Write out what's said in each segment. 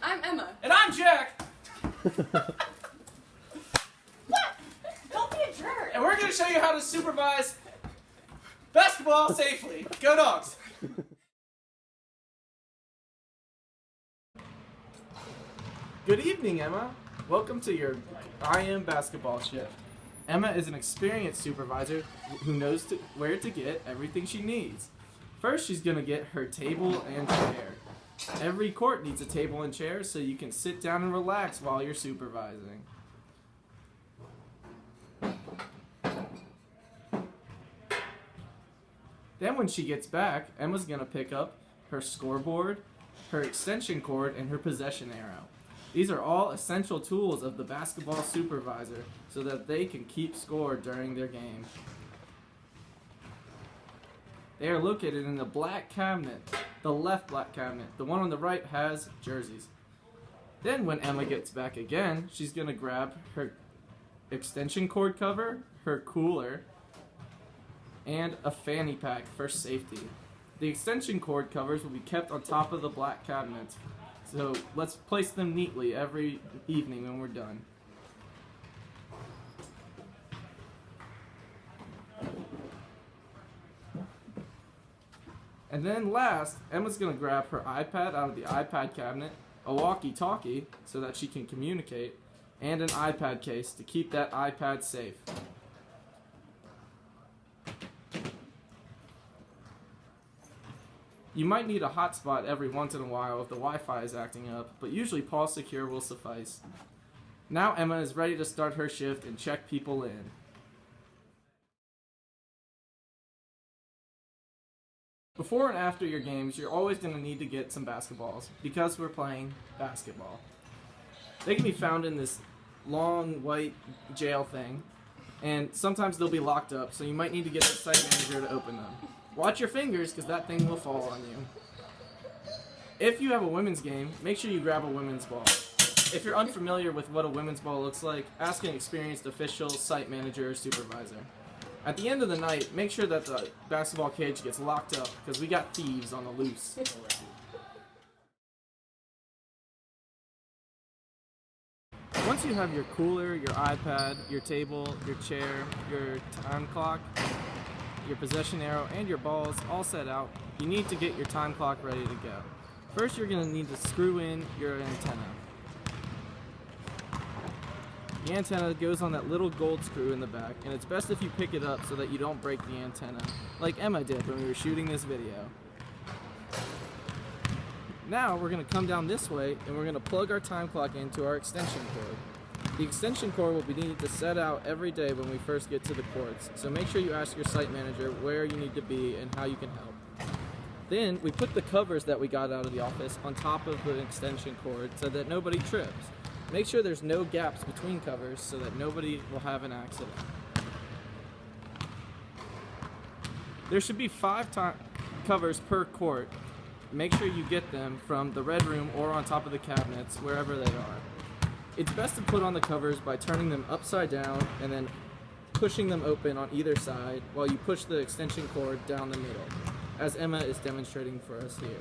I'm Emma. And I'm Jack! What? Don't be a jerk! And we're going to show you how to supervise basketball safely. Go Dogs! Good evening, Emma. Welcome to your I Am Basketball shift. Emma is an experienced supervisor who knows where to get everything she needs. First, she's going to get her table and chair. Every court needs a table and chair so you can sit down and relax while you're supervising. Then when she gets back, Emma's going to pick up her scoreboard, her extension cord, and her possession arrow. These are all essential tools of the basketball supervisor so that they can keep score during their game. They are located in the black cabinet, the left black cabinet. The one on the right has jerseys. Then when Emma gets back again, she's going to grab her extension cord cover, her cooler, and a fanny pack for safety. The extension cord covers will be kept on top of the black cabinets. So let's place them neatly every evening when we're done. And then last, Emma's going to grab her iPad out of the iPad cabinet, a walkie-talkie so that she can communicate, and an iPad case to keep that iPad safe. You might need a hotspot every once in a while if the Wi-Fi is acting up, but usually Pulse Secure will suffice. Now Emma is ready to start her shift and check people in. Before and after your games, you're always going to need to get some basketballs because we're playing basketball. They can be found in this long white jail thing, and sometimes they'll be locked up, so you might need to get the site manager to open them. Watch your fingers, because that thing will fall on you. If you have a women's game, make sure you grab a women's ball. If you're unfamiliar with what a women's ball looks like, ask an experienced official, site manager, or supervisor. At the end of the night, make sure that the basketball cage gets locked up, because we got thieves on the loose. Once you have your cooler, your iPad, your table, your chair, your time clock, your possession arrow, and your balls all set out, you need to get your time clock ready to go. First, you're going to need to screw in your antenna. The antenna goes on that little gold screw in the back, and it's best if you pick it up so that you don't break the antenna, like Emma did when we were shooting this video. Now, we're going to come down this way, and we're going to plug our time clock into our extension cord. The extension cord will be needed to set out every day when we first get to the courts, so make sure you ask your site manager where you need to be and how you can help. Then, we put the covers that we got out of the office on top of the extension cord so that nobody trips. Make sure there's no gaps between covers so that nobody will have an accident. There should be 5 covers per court. Make sure you get them from the red room or on top of the cabinets, wherever they are. It's best to put on the covers by turning them upside down and then pushing them open on either side while you push the extension cord down the middle, as Emma is demonstrating for us here.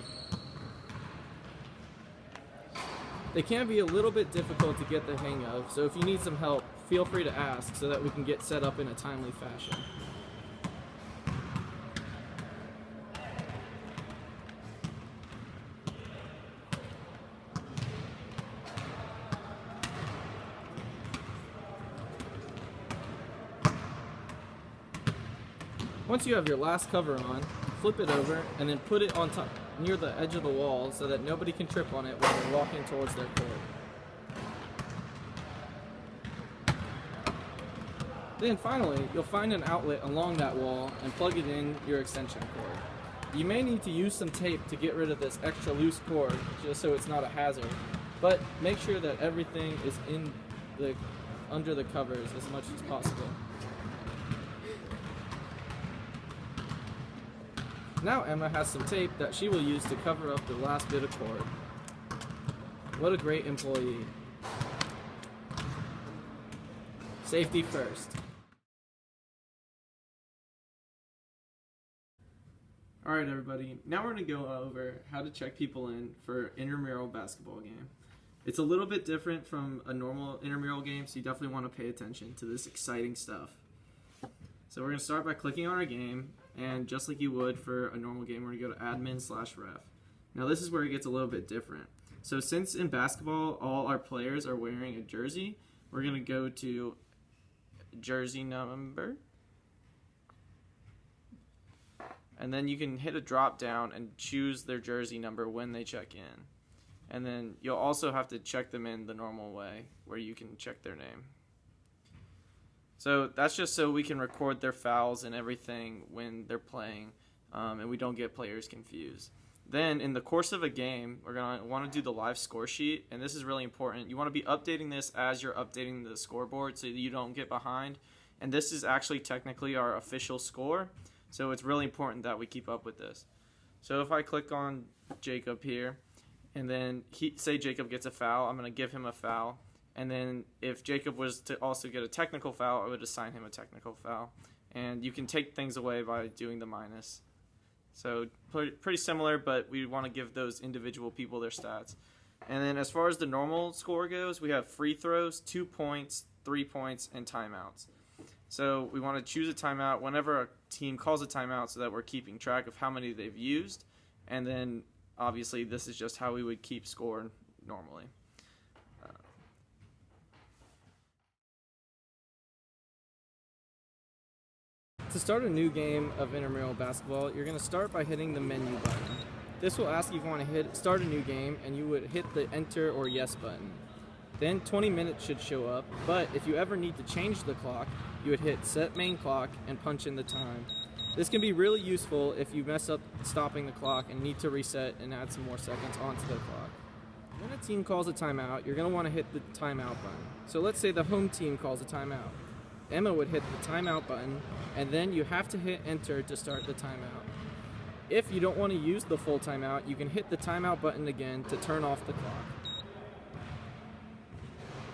They can be a little bit difficult to get the hang of, so if you need some help, feel free to ask so that we can get set up in a timely fashion. Once you have your last cover on, flip it over and then put it on top near the edge of the wall so that nobody can trip on it while they're walking towards their court. Then finally, you'll find an outlet along that wall and plug it in your extension cord. You may need to use some tape to get rid of this extra loose cord just so it's not a hazard, but make sure that everything is under the covers as much as possible. Now Emma has some tape that she will use to cover up the last bit of cord. What a great employee. Safety first. Alright everybody, now we're going to go over how to check people in for intramural basketball game. It's a little bit different from a normal intramural game, so you definitely want to pay attention to this exciting stuff. So we're going to start by clicking on our game, and just like you would for a normal game, we're going to go to admin/ref. Now this is where it gets a little bit different. So since in basketball all our players are wearing a jersey, we're going to go to jersey number. And then you can hit a drop down and choose their jersey number when they check in. And then you'll also have to check them in the normal way where you can check their name. So that's just so we can record their fouls and everything when they're playing, and we don't get players confused. Then in the course of a game, we're going to want to do the live score sheet, and this is really important. You want to be updating this as you're updating the scoreboard so that you don't get behind. And this is actually technically our official score, so it's really important that we keep up with this. So if I click on Jacob here, and then say Jacob gets a foul, I'm going to give him a foul. And then if Jacob was to also get a technical foul, I would assign him a technical foul. And you can take things away by doing the minus. So pretty similar, but we want to give those individual people their stats. And then as far as the normal score goes, we have free throws, 2 points, 3 points, and timeouts. So we want to choose a timeout whenever a team calls a timeout so that we're keeping track of how many they've used. And then obviously this is just how we would keep score normally. To start a new game of intramural basketball, you're going to start by hitting the menu button. This will ask you if you want to start a new game, and you would hit the enter or yes button. Then 20 minutes should show up, but if you ever need to change the clock, you would hit set main clock and punch in the time. This can be really useful if you mess up stopping the clock and need to reset and add some more seconds onto the clock. When a team calls a timeout, you're going to want to hit the timeout button. So let's say the home team calls a timeout. Emma would hit the timeout button, and then you have to hit enter to start the timeout. If you don't want to use the full timeout, you can hit the timeout button again to turn off the clock.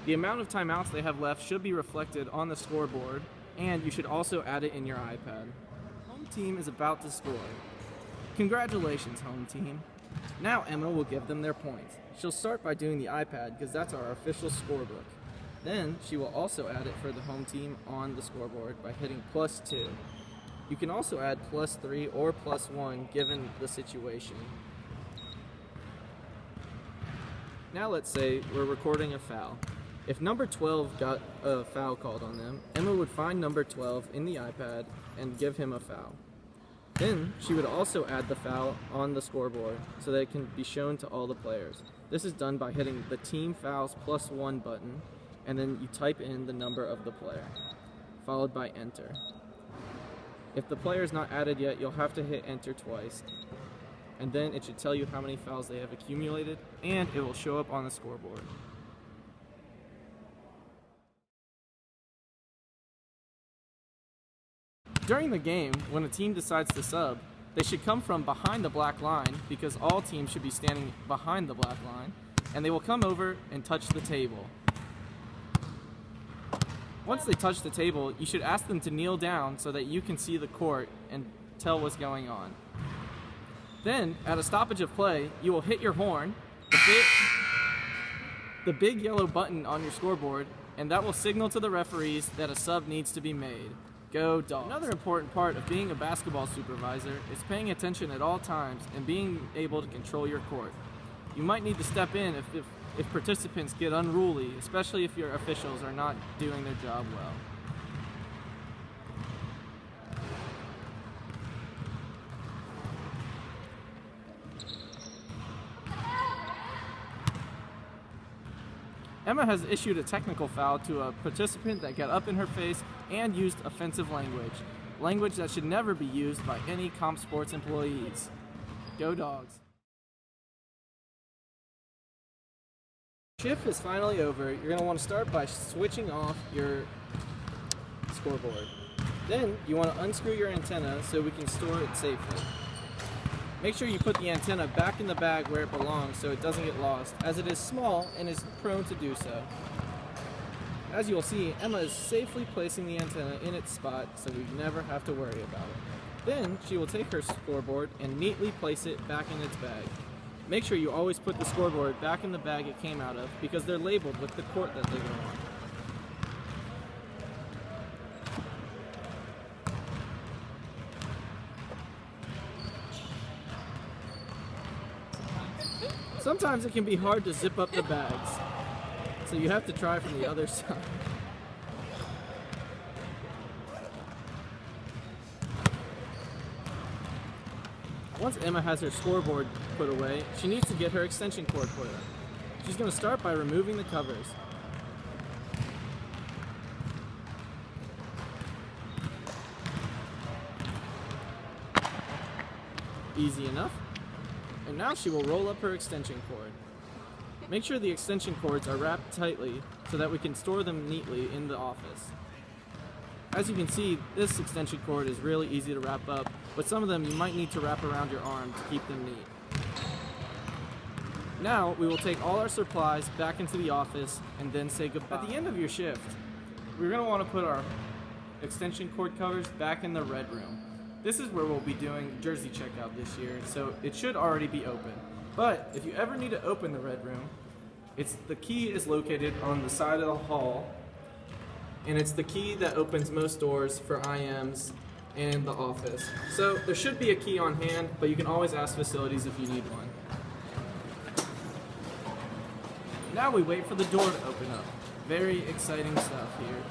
The amount of timeouts they have left should be reflected on the scoreboard, and you should also add it in your iPad. Home team is about to score. Congratulations, home team. Now Emma will give them their points. She'll start by doing the iPad because that's our official scorebook. Then she will also add it for the home team on the scoreboard by hitting +2. You can also add +3 or +1 given the situation. Now let's say we're recording a foul. If number 12 got a foul called on them, Emma would find number 12 in the iPad and give him a foul. Then she would also add the foul on the scoreboard so that it can be shown to all the players. This is done by hitting the team fouls +1 button, and then you type in the number of the player, followed by enter. If the player is not added yet, you'll have to hit enter twice, and then it should tell you how many fouls they have accumulated, and it will show up on the scoreboard. During the game, when a team decides to sub, they should come from behind the black line because all teams should be standing behind the black line, and they will come over and touch the table. Once they touch the table, you should ask them to kneel down so that you can see the court and tell what's going on. Then, at a stoppage of play, you will hit your horn, the big yellow button on your scoreboard, and that will signal to the referees that a sub needs to be made. Go Dogs. Another important part of being a basketball supervisor is paying attention at all times and being able to control your court. You might need to step in if participants get unruly, especially if your officials are not doing their job well. Emma has issued a technical foul to a participant that got up in her face and used offensive language that should never be used by any comp sports employees. Go Dogs. Shift is finally over. You're going to want to start by switching off your scoreboard. Then you want to unscrew your antenna so we can store it safely. Make sure you put the antenna back in the bag where it belongs so it doesn't get lost, as it is small and is prone to do so. As you will see, Emma is safely placing the antenna in its spot so we never have to worry about it. Then she will take her scoreboard and neatly place it back in its bag. Make sure you always put the scoreboard back in the bag it came out of because they're labeled with the court that they go on. Sometimes it can be hard to zip up the bags, so you have to try from the other side. Once Emma has her scoreboard put away, she needs to get her extension cord put up. She's going to start by removing the covers. Easy enough. And now she will roll up her extension cord. Make sure the extension cords are wrapped tightly so that we can store them neatly in the office. As you can see, this extension cord is really easy to wrap up, but some of them you might need to wrap around your arm to keep them neat. Now we will take all our supplies back into the office and then say goodbye. At the end of your shift, we're going to want to put our extension cord covers back in the red room. This is where we'll be doing jersey checkout this year, so it should already be open. But if you ever need to open the red room, the key is located on the side of the hall, and it's the key that opens most doors for IMs and the office. So there should be a key on hand, but you can always ask facilities if you need one. Now we wait for the door to open up. Very exciting stuff here.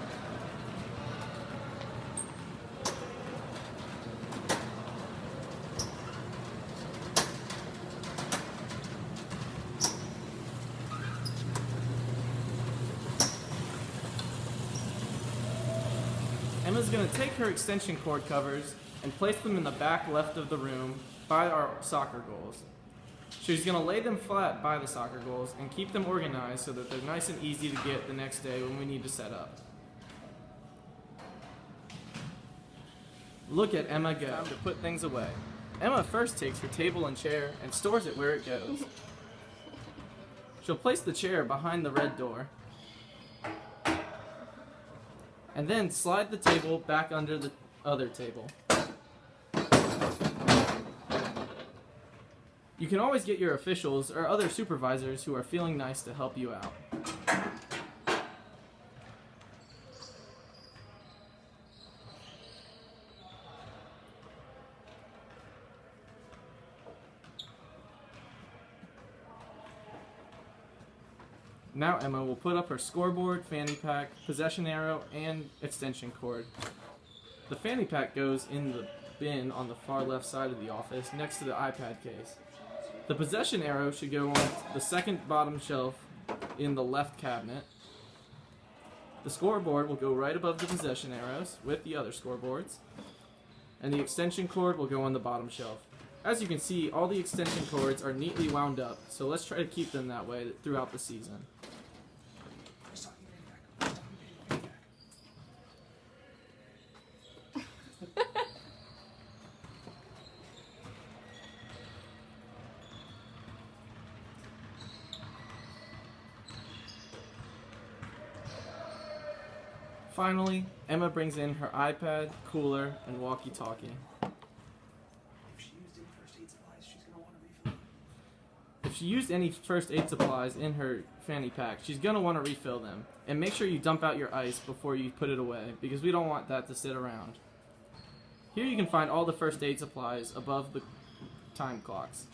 Emma's going to take her extension cord covers and place them in the back left of the room by our soccer goals. She's going to lay them flat by the soccer goals and keep them organized so that they're nice and easy to get the next day when we need to set up. Look at Emma go. Time to put things away. Emma first takes her table and chair and stores it where it goes. She'll place the chair behind the red door and then slide the table back under the other table. You can always get your officials or other supervisors who are feeling nice to help you out. Now Emma will put up her scoreboard, fanny pack, possession arrow, and extension cord. The fanny pack goes in the bin on the far left side of the office next to the iPad case. The possession arrow should go on the second bottom shelf in the left cabinet. The scoreboard will go right above the possession arrows with the other scoreboards. And the extension cord will go on the bottom shelf. As you can see, all the extension cords are neatly wound up, so let's try to keep them that way throughout the season. Finally, Emma brings in her iPad, cooler, and walkie-talkie. If she used any first aid supplies in her fanny pack, she's going to want to refill them. And make sure you dump out your ice before you put it away, because we don't want that to sit around. Here you can find all the first aid supplies above the time clocks.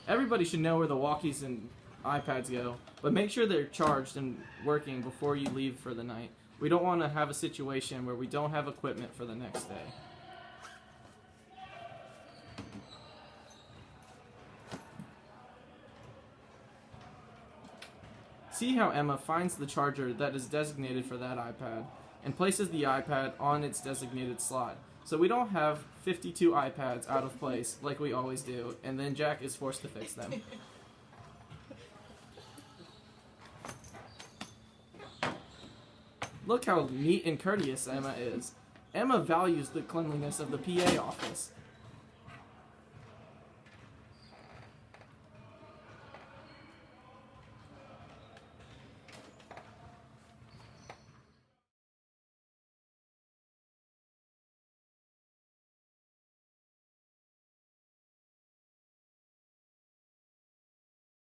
Everybody should know where the walkies and iPads go, but make sure they're charged and working before you leave for the night. We don't want to have a situation where we don't have equipment for the next day. See how Emma finds the charger that is designated for that iPad and places the iPad on its designated slot, so we don't have 52 iPads out of place like we always do, and then Jack is forced to fix them. Look how neat and courteous Emma is. Emma values the cleanliness of the PA office.